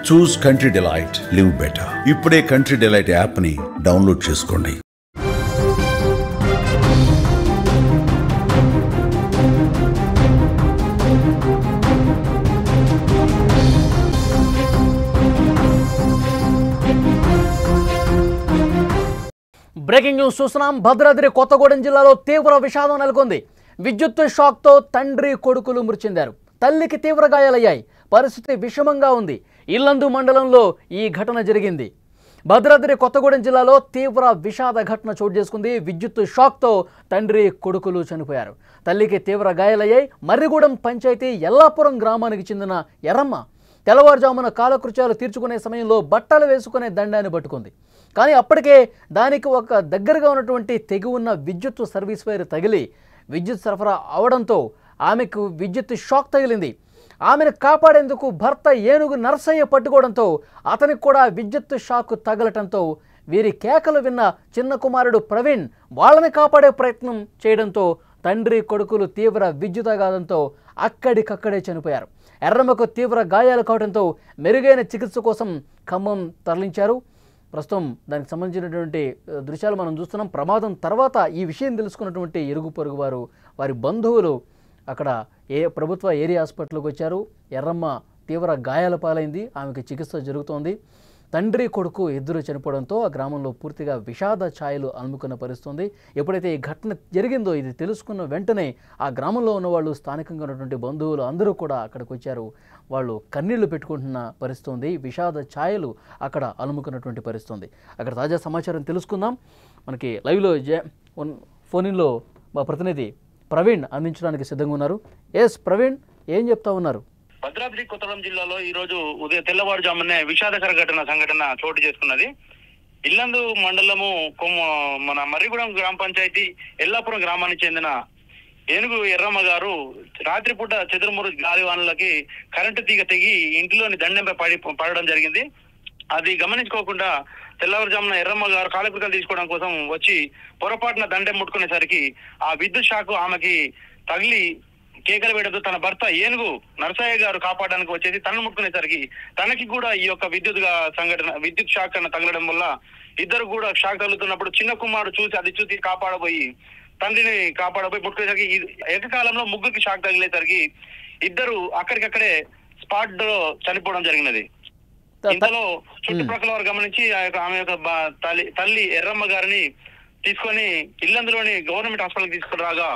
చూస్ country delight, live better. ఇప్పుడే country delight app ని download చేసుకోండి. బ్రేకింగ్ న్యూస్ చూస్తున్నాం. భద్రాద్రి కొత్తగూడెం జిల్లాలో తీవ్ర విషాదం నెలకొంది. విద్యుత్ షాక్తో తండ్రి కొడుకులు మృతి చెందారు. తల్లికి తీవ్ర గాయాలయ్యాయి. పరిస్థితి విషమంగా ఉంది. ఇల్లందు మండలంలో ఈ ఘటన జరిగింది. భద్రాద్రి కొత్తగూడెం జిల్లాలో తీవ్ర విషాద ఘటన చోటు చేసుకుంది. విద్యుత్ షాక్తో తండ్రి కొడుకులు చనిపోయారు. తల్లికి తీవ్ర గాయాలయ్యాయి. మర్రిగూడెం పంచాయతీ ఎల్లాపురం గ్రామానికి చెందిన ఎర్రమ్మ తెల్లవారుజామున కాలకృత్యాలు తీర్చుకునే సమయంలో బట్టలు వేసుకునే దండాన్ని పట్టుకుంది. కానీ అప్పటికే దానికి ఒక దగ్గరగా ఉన్నటువంటి తెగి ఉన్న విద్యుత్ సర్వీస్ వైర్ తగిలి విద్యుత్ సరఫరా అవడంతో ఆమెకు విద్యుత్ షాక్ తగిలింది. ఆమెను కాపాడేందుకు భర్త ఏనుగు నర్సయ్య పట్టుకోవడంతో అతనికి కూడా విద్యుత్ షాక్ తగలటంతో వీరి కేకలు విన్న చిన్న కుమారుడు ప్రవీణ్ వాళ్ళని కాపాడే ప్రయత్నం చేయడంతో తండ్రి కొడుకులు తీవ్ర విద్యుతాఘాతంతో అక్కడికక్కడే చనిపోయారు. ఎర్రమ్మకు తీవ్ర గాయాలు కావడంతో మెరుగైన చికిత్స కోసం ఖమ్మం తరలించారు. ప్రస్తుతం దానికి సంబంధించినటువంటి దృశ్యాలు మనం చూస్తున్నాం. ప్రమాదం తర్వాత ఈ విషయం తెలుసుకున్నటువంటి ఇరుగు పొరుగు వారు, వారి బంధువులు అక్కడ ప్రభుత్వ ఏరియా హాస్పిటల్కి వచ్చారు. ఎర్రమ్మ తీవ్ర గాయాల పాలైంది. ఆమెకు చికిత్స జరుగుతోంది. తండ్రి కొడుకు ఇద్దరు చనిపోవడంతో ఆ గ్రామంలో పూర్తిగా విషాద ఛాయలు అలుముకున్న పరిస్థితుంది. ఎప్పుడైతే ఈ ఘటన జరిగిందో ఇది తెలుసుకున్న వెంటనే ఆ గ్రామంలో ఉన్నవాళ్ళు, స్థానికంగా ఉన్నటువంటి బంధువులు అందరూ కూడా అక్కడికి వచ్చారు. వాళ్ళు కన్నీళ్లు పెట్టుకుంటున్న పరిస్థితి ఉంది. విషాద ఛాయలు అక్కడ అలుముకున్నటువంటి పరిస్థితి ఉంది. అక్కడ తాజా సమాచారం తెలుసుకుందాం. మనకి లైవ్లో ఫోన్లో మా ప్రతినిధి ప్రవీణ్ అందించడానికి సిద్ధంగా ఉన్నారు. ప్రవీణ్, ఏం చెప్తా ఉన్నారు? భద్రాద్రి కొత్తగూడెం జిల్లాలో ఈ రోజు ఉదయం తెల్లవారుజామునే విషాదకర సంఘటన చోటు చేసుకున్నది. ఇల్లందు మండలము మన మర్రిగూడెం గ్రామ పంచాయతీ ఎల్లాపురం గ్రామానికి చెందిన ఏనుగు ఎర్రమ్మ గారు రాత్రిపూట చెదురుమురు గాలివానలకి కరెంటు తీగ తెగి ఇంటిలోని దండెంపై పడడం జరిగింది. అది గమనించుకోకుండా తెల్లవారుజామున ఎర్రమ్మ గారు కాలకృత్యాలు తీసుకోవడం కోసం వచ్చి పొరపాటున దండెం ముట్టుకునేసరికి ఆ విద్యుత్ షాకు ఆమెకి తగిలి కేకలు వేయడంతో తన భర్త ఏనుగు నరసయ్య గారు కాపాడడానికి వచ్చేసి తనను ముట్టుకునేసరికి తనకి కూడా ఈ యొక్క విద్యుత్ షాక్ అన్న తగలడం వల్ల ఇద్దరు కూడా షాక్ తగులుతున్నప్పుడు చిన్న కుమారుడు చూసి కాపాడబోయి తండ్రిని కాపాడబోయి ముట్టుకునేసరికి ఏకకాలంలో ముగ్గురికి షాక్ తగిలేసరికి ఇద్దరు అక్కడికక్కడే స్పాట్ లో చనిపోవడం జరిగినది. ఇంతలో చుట్టుప్రక్కల వారు గమనించి ఆమె యొక్క తల్లి ఎర్రమ్మ గారిని తీసుకొని ఇల్లందులోని గవర్నమెంట్ హాస్పిటల్ తీసుకుని రాగా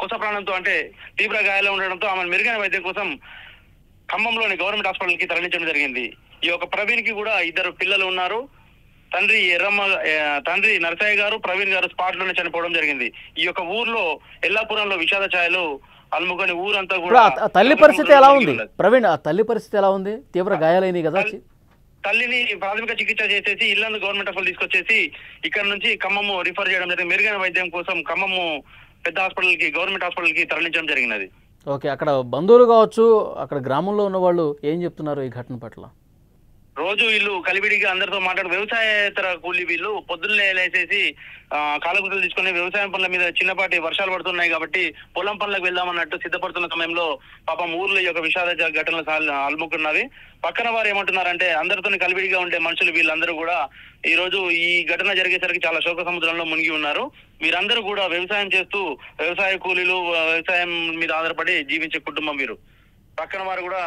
కొత్త ప్రాణంతో అంటే తీవ్ర గాయాలు ఉండడంతో ఆమె మెరుగైన వైద్యం కోసం ఖమ్మంలోని గవర్నమెంట్ హాస్పిటల్ కి తరలించడం జరిగింది. ఈ యొక్క ప్రవీణ్ కి కూడా ఇద్దరు పిల్లలు ఉన్నారు. తండ్రి నరసయ్య గారు, ప్రవీణ్ గారు స్పాట్ లోనే చనిపోవడం జరిగింది. ఈ యొక్క ఊర్లో ఎల్లాపురంలో విషాద ఛాయలు అలుముకొని ఊరంతా కూడా. తల్లి పరిస్థితి ఎలా ఉంది ప్రవీణ్? తల్లి పరిస్థితి ఎలా ఉంది? తీవ్ర గాయాలైనవి కదా. తల్లిని ప్రాథమిక చికిత్స చేసేసి ఇల్లందు గవర్నమెంట్ హాస్పిటల్ తీసుకొచ్చేసి ఇక్కడ నుంచి ఖమ్మము రిఫర్ చేయడం జరిగింది. మెరుగైన వైద్యం కోసం ఖమ్మము పెద్ద హాస్పిటల్ కి, గవర్నమెంట్ హాస్పిటల్ కి తరలించడం జరిగినది. ఓకే, అక్కడ బంధువులు కావచ్చు, అక్కడ గ్రామంలో ఉన్న వాళ్ళు ఏం చెప్తున్నారు ఈ ఘటన పట్ల? రోజు వీళ్ళు కలివిడిగా అందరితో మాట్లాడు వ్యవసాయేతర కూలీ వీళ్ళు పొద్దున్నే లేసేసి కాలకృతులు తీసుకుని వ్యవసాయం పనుల మీద చిన్నపాటి వర్షాలు పడుతున్నాయి కాబట్టి పొలం పనులకు వెళ్దామన్నట్టు సిద్ధపడుతున్న సమయంలో పాపం ఊర్లో ఈ యొక్క విషాద ఘటనలు అలుముకున్నవి. పక్కన వారు ఏమంటున్నారంటే అందరితో కలివిడిగా ఉండే మనుషులు వీళ్ళందరూ కూడా ఈ రోజు ఈ ఘటన జరిగేసరికి చాలా శోక సముద్రంలో మునిగి ఉన్నారు. వీరందరూ కూడా వ్యవసాయం చేస్తూ వ్యవసాయ కూలీలు, వ్యవసాయం మీద ఆధారపడి జీవించే కుటుంబం వీరు. పక్కన వారు కూడా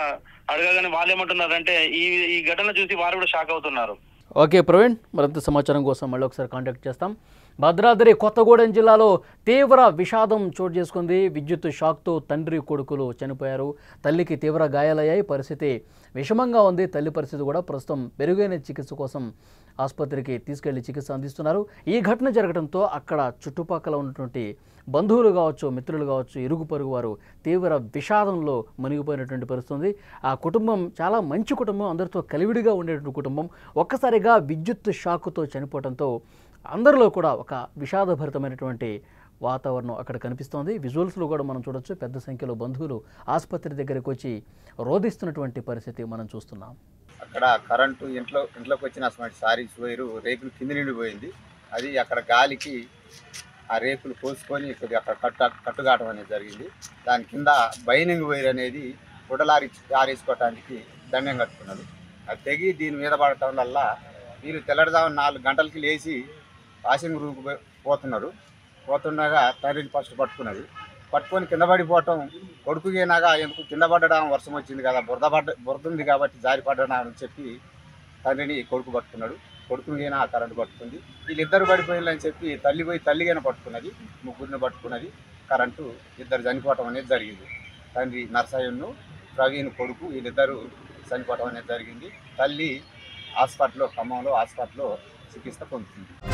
అడగగానే వాళ్ళు ఏమంటున్నారంటే ఈ ఘటన చూసి వారు కూడా షాక్ అవుతున్నారు. ఓకే ప్రవీణ్, మరింత సమాచారం కోసం మళ్ళీ ఒకసారి కాంటాక్ట్ చేస్తాం. భద్రాద్రి కొత్తగూడెం జిల్లాలో తీవ్ర విషాదం చోటు చేసుకుంది. విద్యుత్ షాక్తో తండ్రి కొడుకులు చనిపోయారు. తల్లికి తీవ్ర గాయాలయ్యాయి. పరిస్థితి విషమంగా ఉంది. తల్లి పరిస్థితి కూడా ప్రస్తుతం మెరుగైన చికిత్స కోసం ఆసుపత్రికి తీసుకెళ్లి చికిత్స అందిస్తున్నారు. ఈ ఘటన జరగడంతో అక్కడ చుట్టుపక్కల ఉన్నటువంటి బంధువులు కావచ్చు, మిత్రులు కావచ్చు, ఇరుగు పొరుగు వారు తీవ్ర విషాదంలో మునిగిపోయినటువంటి పరిస్థితుంది. ఆ కుటుంబం చాలా మంచి కుటుంబం, అందరితో కలివిడిగా ఉండేటువంటి కుటుంబం ఒక్కసారిగా విద్యుత్ షాకుతో చనిపోవడంతో అందరిలో కూడా ఒక విషాదభరితమైనటువంటి వాతావరణం అక్కడ కనిపిస్తోంది. విజువల్స్లో కూడా మనం చూడొచ్చు. పెద్ద సంఖ్యలో బంధువులు ఆసుపత్రి దగ్గరికి వచ్చి రోధిస్తున్నటువంటి పరిస్థితి మనం చూస్తున్నాం. అక్కడ కరెంటు ఇంట్లోకి వచ్చిన సారీస్ వైరు రేకులు కింద నిండిపోయింది. అది అక్కడ గాలికి ఆ రేకులు కోసుకొని అక్కడ కట్టుగాటం అనేది జరిగింది. దాని కింద బైనింగ్ వైర్ అనేది గుడలారి ఆరేసుకోవటానికి దండం కట్టుకున్నారు. అది తెగి దీని మీద పడటం వల్ల వీళ్ళు తెల్లడిదామని 4 గంటలకి లేచి వాషింగ్ రూమ్కి పోతుండగా తండ్రిని ఫస్ట్ పట్టుకొని కింద పడిపోవటం, కొడుకుగినాగా ఎందుకు కింద పడ్డడం, వర్షం వచ్చింది కదా, బురద ఉంది కాబట్టి జారి పడ్డా అని చెప్పి తండ్రిని కొడుకు పట్టుకున్నాడు. కొడుకుగినా ఆ కరెంటు పట్టుకుంది. వీళ్ళిద్దరు పడిపోయిందని చెప్పి తల్లి పోయి తల్లిగానే పట్టుకున్నది, ముగ్గురిని పట్టుకున్నది. కరెంటు ఇద్దరు చనిపోవటం అనేది జరిగింది. తండ్రి నర్సయ్యను, ప్రవీణ్ కొడుకు వీళ్ళిద్దరూ చనిపోవటం అనేది జరిగింది. తల్లి హాస్పిటల్లో, ఖమ్మంలో హాస్పిటల్లో చికిత్స పొందుతుంది.